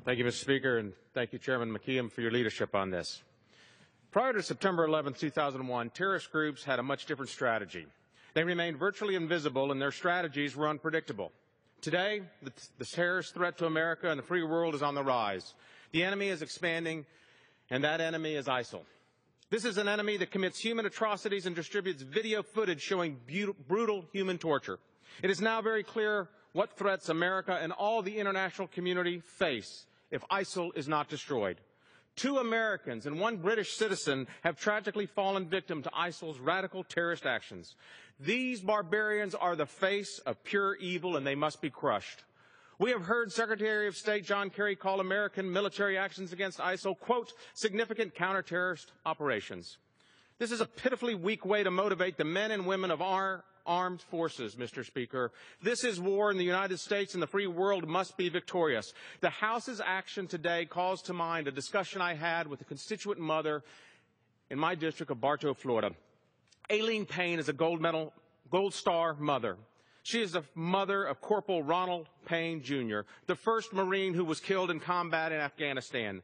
Thank you, Mr. Speaker, and thank you, Chairman McKeon, for your leadership on this. Prior to September 11, 2001, terrorist groups had a much different strategy. They remained virtually invisible, and their strategies were unpredictable. Today, the terrorist threat to America and the free world is on the rise. The enemy is expanding, and that enemy is ISIL. This is an enemy that commits human atrocities and distributes video footage showing brutal human torture. It is now very clear what threats America and all the international community face if ISIL is not destroyed. 2 Americans and 1 British citizen have tragically fallen victim to ISIL's radical terrorist actions. These barbarians are the face of pure evil, and they must be crushed. We have heard Secretary of State John Kerry call American military actions against ISIL, quote, significant counter-terrorist operations. This is a pitifully weak way to motivate the men and women of our armed forces, Mr. Speaker. This is war, and the United States and the free world must be victorious. The House's action today calls to mind a discussion I had with a constituent mother in my district of Bartow, Florida. Aileen Payne is a Gold Star mother. She is the mother of Corporal Ronald Payne, Jr., the first Marine who was killed in combat in Afghanistan.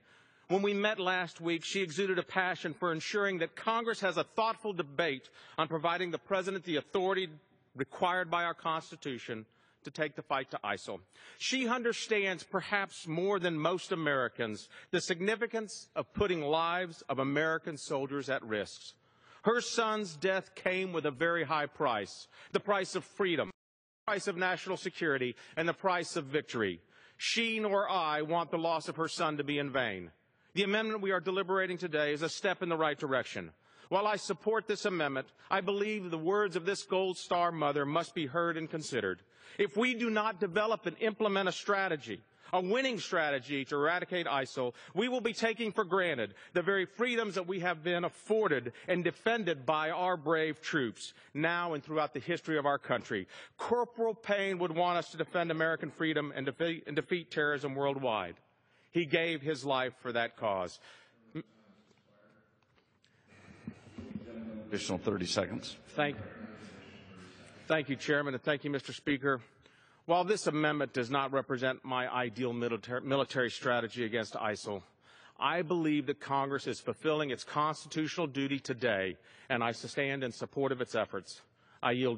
When we met last week, she exuded a passion for ensuring that Congress has a thoughtful debate on providing the President the authority required by our Constitution to take the fight to ISIL. She understands, perhaps more than most Americans, the significance of putting lives of American soldiers at risk. Her son's death came with a very high price, the price of freedom, the price of national security, and the price of victory. She nor I want the loss of her son to be in vain. The amendment we are deliberating today is a step in the right direction. While I support this amendment, I believe the words of this Gold Star mother must be heard and considered. If we do not develop and implement a strategy, a winning strategy to eradicate ISIL, we will be taking for granted the very freedoms that we have been afforded and defended by our brave troops now and throughout the history of our country. Corporal Payne would want us to defend American freedom and defeat terrorism worldwide. He gave his life for that cause. Additional 30 seconds. Thank you, Chairman, and thank you, Mr. Speaker. While this amendment does not represent my ideal military strategy against ISIL, I believe that Congress is fulfilling its constitutional duty today, and I stand in support of its efforts. I yield back.